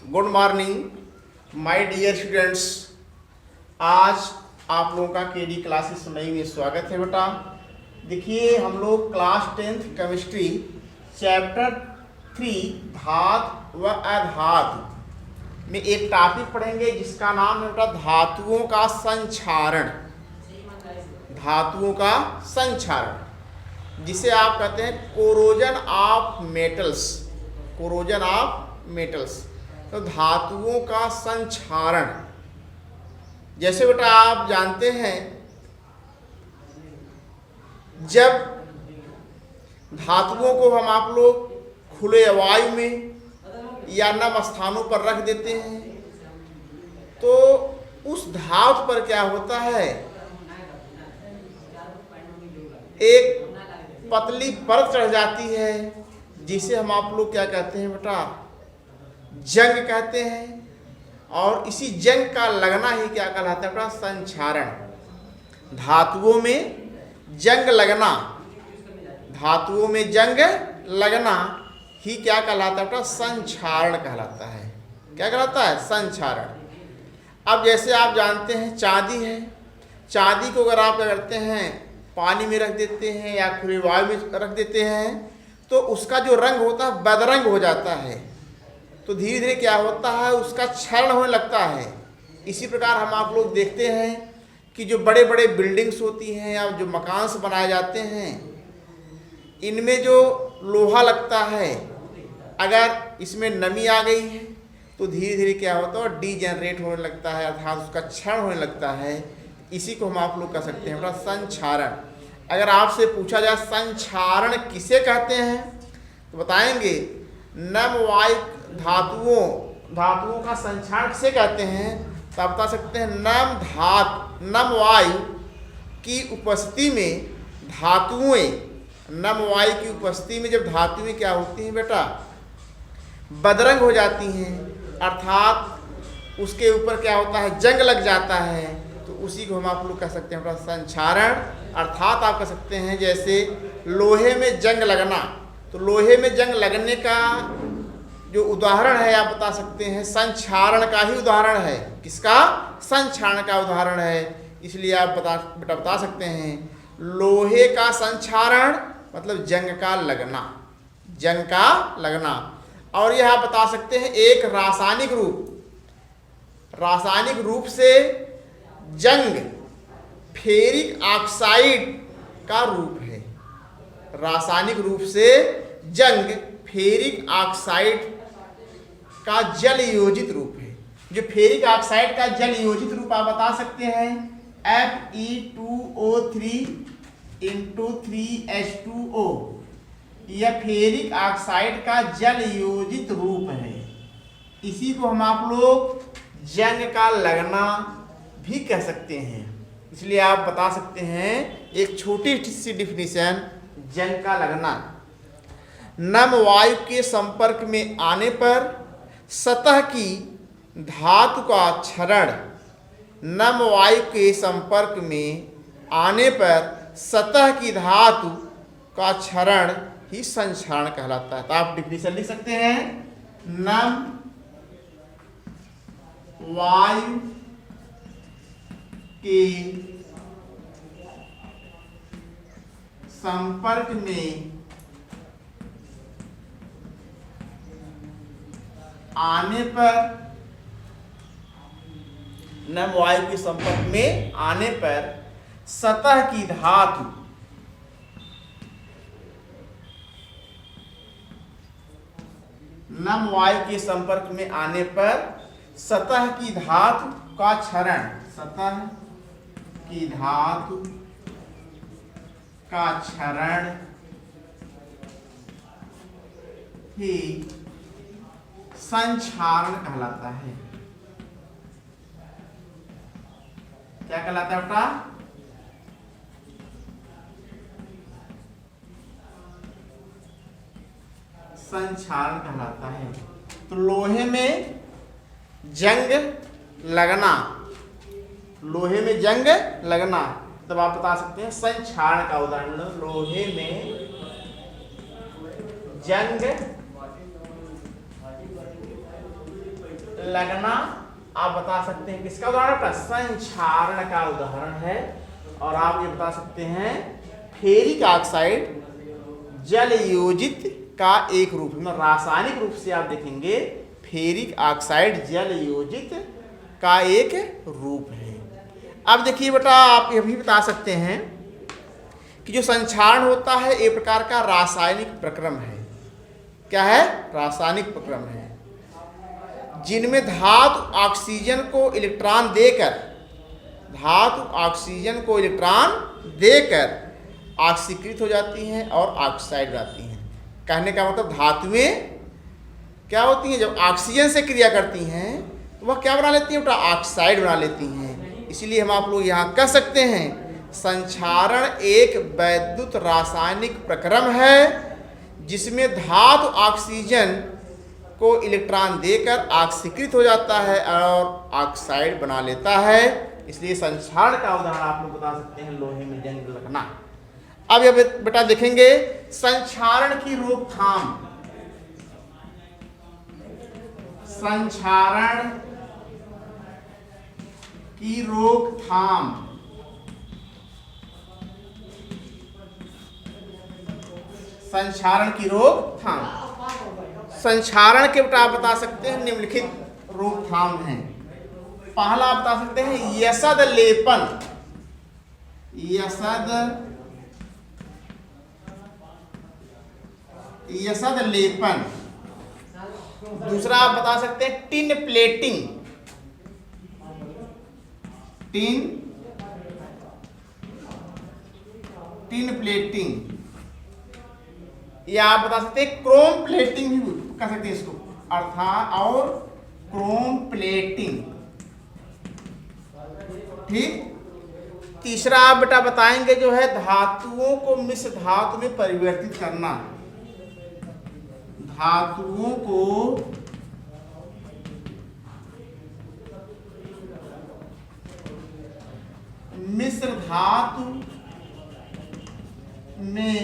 Good morning my dear students. आज आप लोगों का केडी क्लासेस नई में स्वागत है। बेटा देखिए, हम लोग क्लास 10th केमिस्ट्री चैप्टर 3 धातु व अधातु में एक टॉपिक पढ़ेंगे जिसका नाम है बेटा धातुओं का संक्षारण। धातुओं का संक्षारण जिसे आप कहते हैं corrosion of metals. Corrosion of metals तो धातुओं का संक्षारण। जैसे बेटा आप जानते हैं, जब धातुओं को हम आप लोग खुले वायु में या नम स्थानों पर रख देते हैं तो उस धातु पर क्या होता है, एक पतली परत चढ़ जाती है जिसे हम आप लोग क्या कहते हैं बेटा, जंग कहते हैं। और इसी जंग का लगना ही क्या कहलाता है बेटा, संक्षारण। धातुओं में जंग लगना, धातुओं में जंग लगना ही क्या कहलाता है बेटा, संक्षारण कहलाता है। क्या कहलाता है, संक्षारण। अब जैसे आप जानते हैं चांदी है, चांदी को अगर आप क्या करते हैं, पानी में रख देते हैं या खुले वायु में रख देते हैं तो उसका जो रंग होता है बदरंग हो जाता है। तो धीरे धीरे क्या होता है, उसका क्षरण होने लगता है। इसी प्रकार हम आप लोग देखते हैं कि जो बड़े बड़े बिल्डिंग्स होती हैं या जो मकान बनाए जाते हैं, इनमें जो लोहा लगता है, अगर इसमें नमी आ गई है तो धीरे धीरे क्या होता है, डीजेनरेट होने लगता है, अर्थात उसका क्षरण होने लगता है। इसी को हम आप लोग कह सकते हैं संक्षारण। अगर आपसे पूछा जाए संक्षारण किसे कहते हैं तो बताएंगे नम वायु धातुओं का संक्षारण किसे कहते हैं, तो आप बता सकते हैं नम वायु की उपस्थिति में धातुएं, नम वायु की उपस्थिति में जब धातुएं क्या होती हैं बेटा, बदरंग हो जाती हैं, अर्थात उसके ऊपर क्या होता है, जंग लग जाता है, तो उसी को हम आप लोग कह सकते हैं संक्षारण। अर्थात आप कह सकते हैं जैसे लोहे में जंग लगना, तो लोहे में जंग लगने का जो उदाहरण है आप बता सकते हैं संक्षारण का ही उदाहरण है। किसका, संक्षारण का उदाहरण है। इसलिए आप बता सकते हैं लोहे का संक्षारण मतलब जंग का लगना, जंग का लगना। और यह आप बता सकते हैं एक रासायनिक रूप से जंग फेरिक ऑक्साइड का रूप है। रासायनिक रूप से जंग फेरिक ऑक्साइड का जल योजित रूप है। जो फेरिक ऑक्साइड का जल योजित रूप आप बता सकते हैं Fe2O3 × 3H2O। यह फेरिक ऑक्साइड का जल योजित रूप है। इसी को हम आप लोग जंग का लगना भी कह सकते हैं। इसलिए आप बता सकते हैं एक छोटी सी डिफिनीशन, जंग का लगना नम वायु के संपर्क में आने पर सतह की धातु का क्षरण, नम वायु के संपर्क में आने पर सतह की धातु का क्षरण ही संक्षारण कहलाता है। तो आप डिफिनीशन लिख सकते हैं नम वायु के संपर्क में आने पर, नम वायु के संपर्क में आने पर सतह की धातु, नम वायु के संपर्क में आने पर सतह की धातु का क्षरण, सतह की धातु का क्षरण ही संक्षारण कहलाता है। क्या कहलाता है बेटा, संक्षारण कहलाता है। तो लोहे में जंग लगना, लोहे में जंग लगना, तब आप बता सकते हैं संक्षारण का उदाहरण। लोहे में जंग लगना आप बता सकते हैं किसका उदाहरण है? संक्षारण का उदाहरण है। और आप ये बता सकते हैं फेरिक ऑक्साइड जल योजित का एक रूप है। रासायनिक रूप से आप देखेंगे फेरिक ऑक्साइड जल योजित का एक रूप है। अब देखिए बेटा, आप ये भी बता सकते हैं कि जो संक्षारण होता है एक प्रकार का रासायनिक प्रक्रम है। क्या है? रासायनिक प्रक्रम है, जिनमें धातु ऑक्सीजन को इलेक्ट्रॉन देकर ऑक्सीकृत हो जाती हैं और ऑक्साइड बनाती हैं। कहने का मतलब धातुएं क्या होती हैं? जब ऑक्सीजन से क्रिया करती हैं तो वह क्या बना लेती हैं बेटा? ऑक्साइड बना लेती हैं। इसीलिए हम आप लोग यहाँ कह सकते हैं संक्षारण एक वैद्युत रासायनिक प्रक्रम है जिसमें धातु ऑक्सीजन को इलेक्ट्रॉन देकर ऑक्सीकृत हो जाता है और ऑक्साइड बना लेता है। इसलिए संक्षारण का उदाहरण आप लोग बता सकते हैं लोहे में जंग लगना। अब ये बेटा देखेंगे संक्षारण की रोकथाम। संक्षारण की रोकथाम। संक्षारण की रोकथाम। संक्षारण के बेटा आप बता सकते हैं निम्नलिखित रोकथाम हैं। पहला आप बता सकते हैं यसद लेपन। यसद लेपन। दूसरा आप बता सकते हैं टिन प्लेटिंग। टिन प्लेटिंग या आप बता सकते हैं क्रोम प्लेटिंग भी कह सकते हैं इसको, अर्थात और क्रोम प्लेटिंग। ठीक। तीसरा आप बेटा बताएंगे जो है धातुओं को मिश्र धातु में परिवर्तित करना। धातुओं को मिश्र धातु में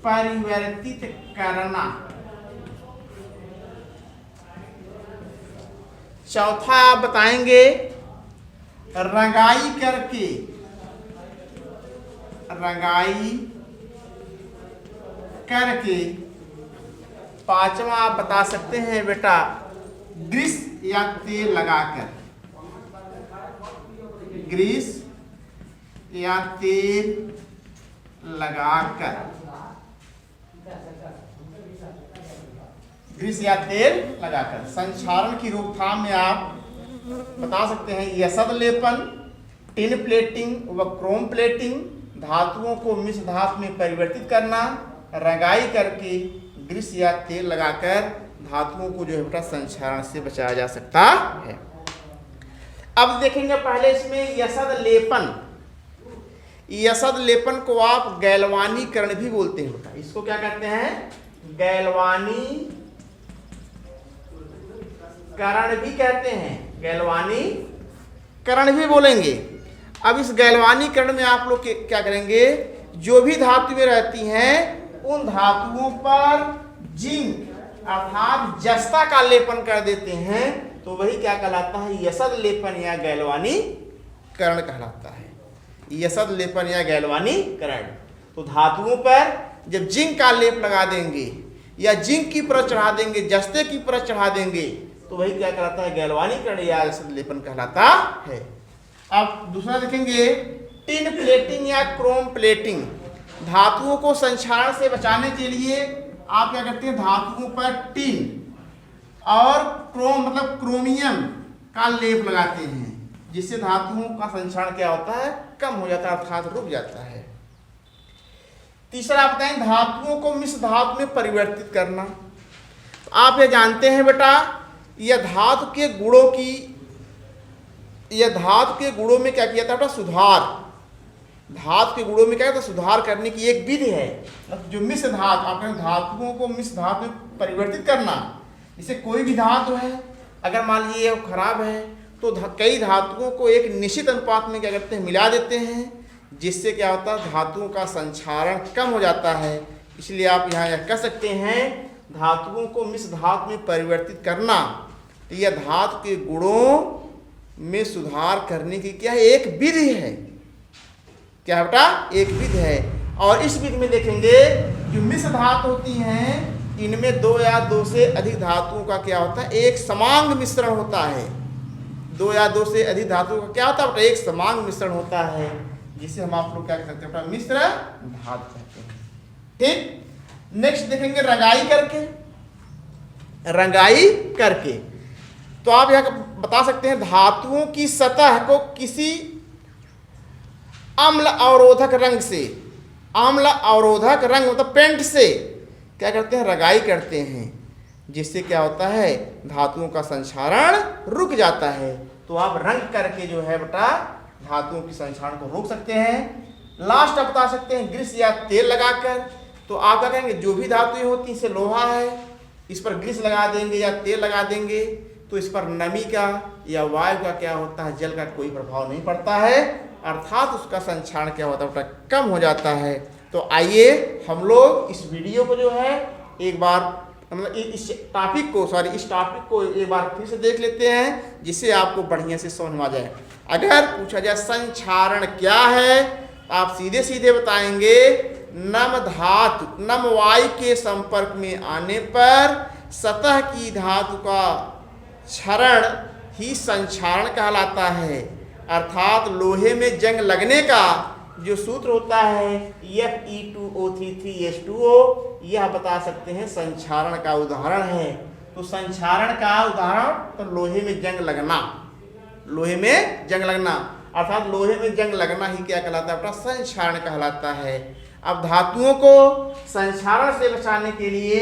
परिवर्तित करना। चौथा आप बताएंगे रंगाई करके। पांचवा आप बता सकते हैं बेटा ग्रीस या तेल लगाकर। ग्रीस या तेल लगाकर। ग्रीस या तेल लगाकर। संक्षारण की रोकथाम में आप बता सकते हैं यसद लेपन, टिन प्लेटिंग व क्रोम प्लेटिंग, धातुओं को मिश्र धातु में परिवर्तित करना, रंगाई करके, ग्रीस या तेल लगाकर धातुओं को जो है बेटा संक्षारण से बचाया जा सकता है। अब देखेंगे पहले इसमें यसद लेपन। यसद लेपन को आप गैल्वानीकरण भी बोलते हैं बेटा। इसको क्या कहते हैं? गैल्वानीकरण भी कहते हैं। गैल्वानीकरण भी बोलेंगे। अब इस गैल्वानीकरण में आप लोग क्या करेंगे? जो भी धातुएं रहती हैं उन धातुओं पर जिंक अर्थात जस्ता का लेपन कर देते हैं, तो वही क्या कहलाता है? यसद लेपन या गैल्वानीकरण कहलाता है। यसद लेपन या गैल्वानीकरण। तो धातुओं पर जब जिंक का लेप लगा देंगे या जिंक की परत चढ़ा देंगे, जस्ते की परत चढ़ा देंगे, तो वही क्या कहलाता है? गैल्वानीकरण या यसद लेपन कहलाता है। अब दूसरा देखेंगे टिन प्लेटिंग या क्रोम प्लेटिंग। धातुओं को संक्षारण से बचाने के लिए आप क्या करते हैं? धातुओं पर टिन और क्रोम मतलब क्रोमियम का लेप लगाते हैं, जिससे धातुओं का संक्षारण क्या होता है? कम हो जाता है, अर्थात रुक जाता है। तीसरा आप बताएं धातुओं को मिश्र धातु में परिवर्तित करना। तो आप ये जानते हैं बेटा यह धातु के गुणों में क्या किया था बेटा? सुधार। धातु के गुणों में क्या था? सुधार करने की एक विधि है। जो मिश्र धातु आप धातुओं को मिश्र धातु में परिवर्तित करना। जैसे कोई भी धातु है, अगर मान लीजिए वो खराब है तो कई धातुओं को एक निश्चित अनुपात में क्या करते हैं? मिला देते हैं, जिससे क्या होता है? धातुओं का संक्षारण कम हो जाता है। इसलिए आप यहाँ कह सकते हैं धातुओं को मिश्र धातु में परिवर्तित करना, तो यह धातु के गुणों में सुधार करने की क्या है, एक विधि है। क्या है बेटा, एक विधि है। और इस विधि में देखेंगे जो मिश्र धातु होती हैं, इनमें दो या दो से अधिक धातुओं का क्या होता है, एक समांग मिश्रण होता है। दो या दो से अधिक धातुओं का क्या होता है बेटा, एक समांग मिश्रण होता है, जिसे हम आप लोग क्या कह सकते हैं बेटा, मिश्र धातु कहते हैं। ठीक, नेक्स्ट देखेंगे रंगाई करके। रंगाई करके तो आप यह बता सकते हैं धातुओं की सतह को किसी अम्ल अवरोधक रंग से, अम्ल अवरोधक रंग मतलब पेंट से क्या करते हैं, रंगाई करते हैं, जिससे क्या होता है, धातुओं का संक्षारण रुक जाता है। तो आप रंग करके जो है बेटा धातुओं की संक्षारण को रोक सकते हैं। लास्ट आप बता सकते हैं ग्रीस या तेल लगाकर। तो आप क्या कहेंगे, जो भी धातुएं होती हैं, जैसे लोहा है, इस पर ग्रीस लगा देंगे या तेल लगा देंगे तो इस पर नमी का या वायु का क्या होता है, जल का कोई प्रभाव नहीं पड़ता है, अर्थात उसका संक्षारण क्या होता है, कम हो जाता है। तो आइए हम लोग इस वीडियो को जो है एक बार मतलब इस टॉपिक को एक बार फिर से देख लेते हैं, जिससे आपको बढ़िया से समझ में आ जाए। अगर पूछा जाए संक्षारण क्या है, आप सीधे सीधे बताएंगे नम धातु, नम वायु के संपर्क में आने पर सतह की धातु का क्षरण ही संक्षारण कहलाता है। अर्थात लोहे में जंग लगने का जो सूत्र होता है Fe2O33H2O, यह बता सकते हैं संक्षारण का उदाहरण है। तो संक्षारण का उदाहरण तो लोहे में जंग लगना, लोहे में जंग लगना, अर्थात लोहे में जंग लगना ही क्या कहलाता है, संक्षारण कहलाता है। अब धातुओं को संक्षारण से बचाने के लिए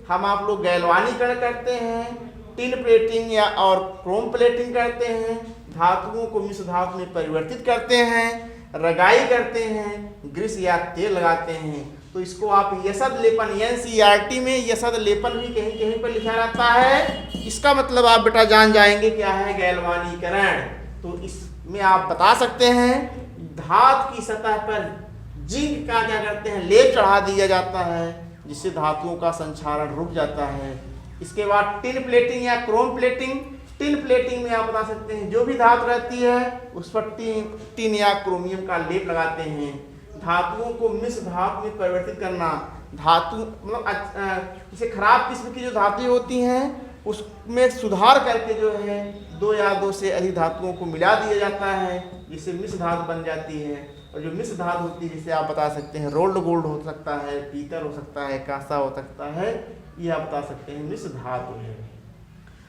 हम आप लोग गैल्वानीकरण करते हैं, टिन प्लेटिंग या और क्रोम प्लेटिंग करते हैं, धातुओं को मिश्र धातु में परिवर्तित करते हैं, रंगाई करते हैं, ग्रीस या तेल लगाते हैं। तो इसको आप यशद लेपन, NCERT में यशद लेपन भी कहीं कहीं पर लिखा रहता है। इसका मतलब आप बेटा जान जाएंगे क्या है, गैल्वानीकरण। तो इसमें आप बता सकते हैं धातु की सतह पर जिंक का क्या करते हैं, लेप चढ़ा दिया जाता है, जिससे धातुओं का संक्षारण रुक जाता है। इसके बाद टिन प्लेटिंग या क्रोम प्लेटिंग। टिन प्लेटिंग में आप बता सकते हैं जो भी धातु रहती है उस पर टिन या क्रोमियम का लेप लगाते हैं। धातुओं को मिश्र धातु में परिवर्तित करना, धातु मतलब जैसे खराब किस्म की जो धातुएं होती हैं उसमें सुधार करके जो है दो या दो से अधिक धातुओं को मिला दिया जाता है, जिससे मिश्र धातु बन जाती है। और जो मिश्र धातु होती है, जिसे आप बता सकते हैं रोल्ड गोल्ड हो सकता है, पीतल हो सकता है, कांसा हो सकता है, यह आप बता सकते हैं मिश्र धातु है।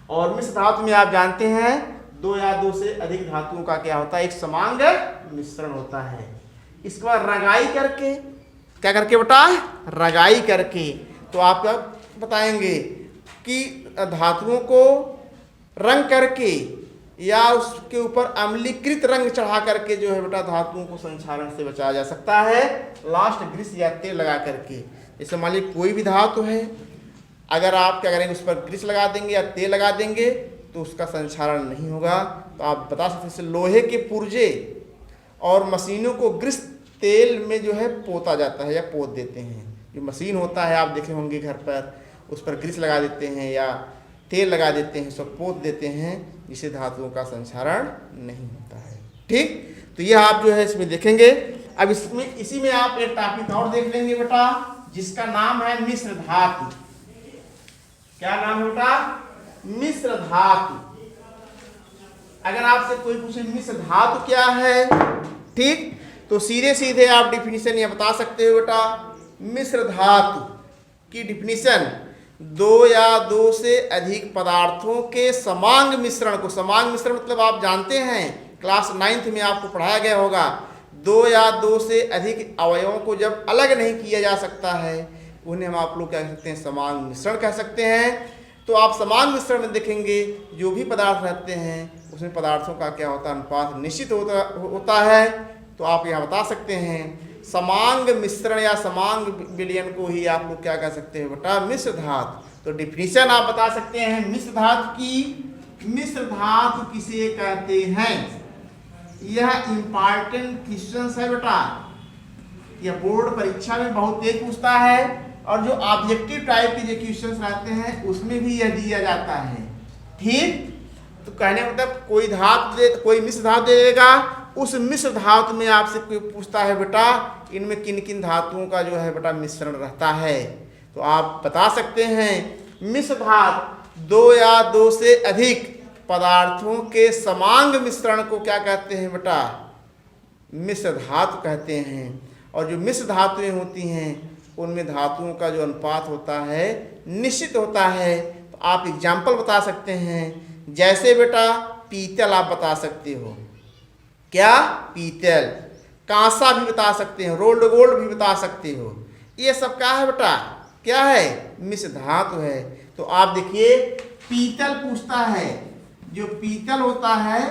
और मिश्र धातु में आप जानते हैं दो या दो से अधिक धातुओं का क्या होता है, एक समांग मिश्रण होता है। इसके बाद रंगाई करके, क्या करके बेटा, रंगाई करके तो आप क्या बताएंगे कि धातुओं को रंग करके या उसके ऊपर अम्लीकृत रंग चढ़ा करके जो है बेटा धातुओं को संक्षारण से बचाया जा सकता है, लास्ट ग्रीस या तेल लगा करके। जैसे मान लीजिए कोई भी धातु है, अगर आप क्या करेंगे उस पर ग्रीस लगा देंगे या तेल लगा देंगे तो उसका संक्षारण नहीं होगा। तो आप बता सकते हैं जैसे लोहे के पुर्जे और मशीनों को ग्रीस तेल में जो है पोता जाता है या पोत देते हैं। जो मशीन होता है आप देखे होंगे घर पर, उस पर ग्रीस लगा देते हैं या तेल लगा देते हैं, सब पोत देते हैं, जिससे धातुओं का संक्षारण नहीं होता है। ठीक, तो यह आप जो है इसमें देखेंगे। अब इसमें इसी में आप एक टॉपिक और देख लेंगे बेटा, जिसका नाम है मिश्र धातु। क्या नाम है बेटा, मिश्र धातु। अगर आपसे कोई पूछे मिश्र धातु क्या है, ठीक, तो सीधे सीधे आप डिफिनीशन ये बता सकते हो बेटा, मिश्र धातु की डिफिनीशन दो या दो से अधिक पदार्थों के समांग मिश्रण को, समांग मिश्रण मतलब आप जानते हैं क्लास 9th में आपको पढ़ाया गया होगा, दो या दो से अधिक अवयवों को जब अलग नहीं किया जा सकता है उन्हें हम आप लोग क्या कह सकते हैं, समांग मिश्रण कह सकते हैं। तो आप समांग मिश्रण में देखेंगे जो भी पदार्थ रहते हैं उसमें पदार्थों का क्या होता है, अनुपात निश्चित होता है। तो आप यहाँ बता सकते हैं समांग मिश्रण या समांग विलयन को ही आप लोग क्या कह सकते हैं बेटा, मिश्र धातु। तो डिफिनीशन आप बता सकते हैं मिश्र धातु की। मिश्र धातु किसे कहते हैं, यह इंपॉर्टेंट क्वेश्चन है बेटा, यह बोर्ड परीक्षा में बहुत तेज पूछता है। और जो ऑब्जेक्टिव टाइप के जो क्वेश्चंस रहते हैं उसमें भी यह दिया जाता है। ठीक, तो कहने का मतलब कोई धातु दे, कोई मिश्र धातु दे देगा, उस मिश्र धातु में आपसे कोई पूछता है बेटा इनमें किन किन धातुओं का जो है बेटा मिश्रण रहता है, तो आप बता सकते हैं मिश्र धातु दो या दो से अधिक पदार्थों के समांग मिश्रण को क्या कहते हैं बेटा, मिश्र धातु कहते हैं। और जो मिश्र धातुएं होती हैं उनमें धातुओं का जो अनुपात होता है निश्चित होता है। तो आप एग्जाम्पल बता सकते हैं, जैसे बेटा पीतल आप बता सकते हो, क्या पीतल, कांसा भी बता सकते हो, रोल्ड गोल्ड भी बता सकते हो, ये सब क्या है बेटा, क्या है, मिश्र धातु है। तो आप देखिए पीतल पूछता है, जो पीतल होता है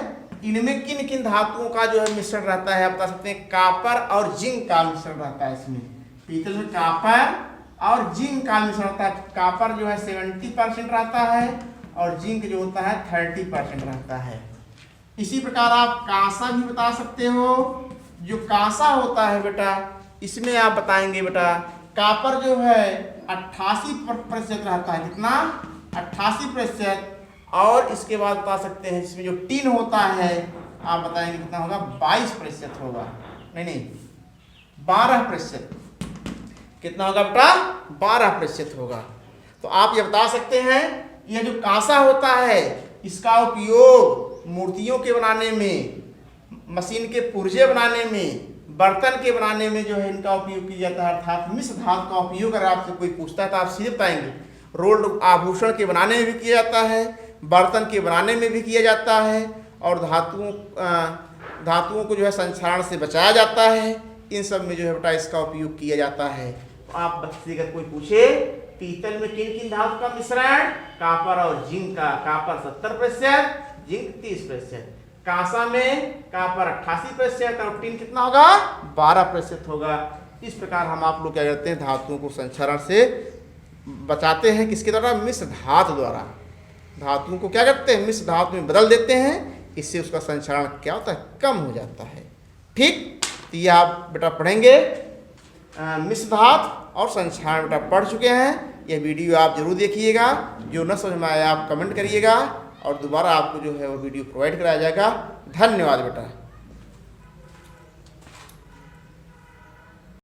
इनमें किन किन धातुओं का जो है मिश्रण रहता है, आप बता सकते हैं कापर और जिंक का मिश्रण रहता है। इसमें पीतल में कापर और जिंक का मिश्रण रहता है। कापर जो है 70% रहता है और जिंक जो होता है 30% रहता है। इसी प्रकार आप कांसा भी बता सकते हो, जो कांसा होता है बेटा इसमें आप बताएंगे बेटा कापर जो है 88% रहता है, कितना, 88%। और इसके बाद बता सकते हैं इसमें जो टिन होता है आप बताएंगे कितना होगा, 22% होगा, नहीं 12%, कितना होगा बेटा, 12% होगा। तो आप ये बता सकते हैं यह जो कांसा होता है इसका उपयोग मूर्तियों के बनाने में, मशीन के पुर्जे बनाने में, बर्तन के बनाने में जो है इनका उपयोग किया जाता है। अर्थात मिश्र धातु का उपयोग अगर आपसे कोई पूछता है तो आप सीधे बताएंगे। रोल्ड आभूषण के बनाने में भी किया जाता है, बर्तन के बनाने में भी किया जाता है, और धातुओं को जो है संक्षारण से बचाया जाता है, इन सब में जो है बेटा इसका उपयोग किया जाता है। तो आप बच्चे अगर कोई पूछे पीतल में किन किन धातु का मिश्रण, कापर और जिंक का, कापर 70%, जिंक 30%, कांसा में कापर 88% और टिन कितना होगा, 12% होगा। इस प्रकार हम आप लोग क्या करते हैं धातुओं को संक्षारण से बचाते हैं, किसके द्वारा, मिश्र धातु द्वारा। धातुओं को क्या करते हैं, मिश्र धातु में बदल देते हैं, इससे उसका संक्षारण क्या होता है, कम हो जाता है। ठीक, तो ये आप बेटा पढ़ेंगे मिश्र धातु और संक्षारण बेटा पढ़ चुके हैं। यह वीडियो आप जरूर देखिएगा, जो न समझ में आया आप कमेंट करिएगा और दोबारा आपको जो है वो वीडियो प्रोवाइड कराया जाएगा। धन्यवाद बेटा।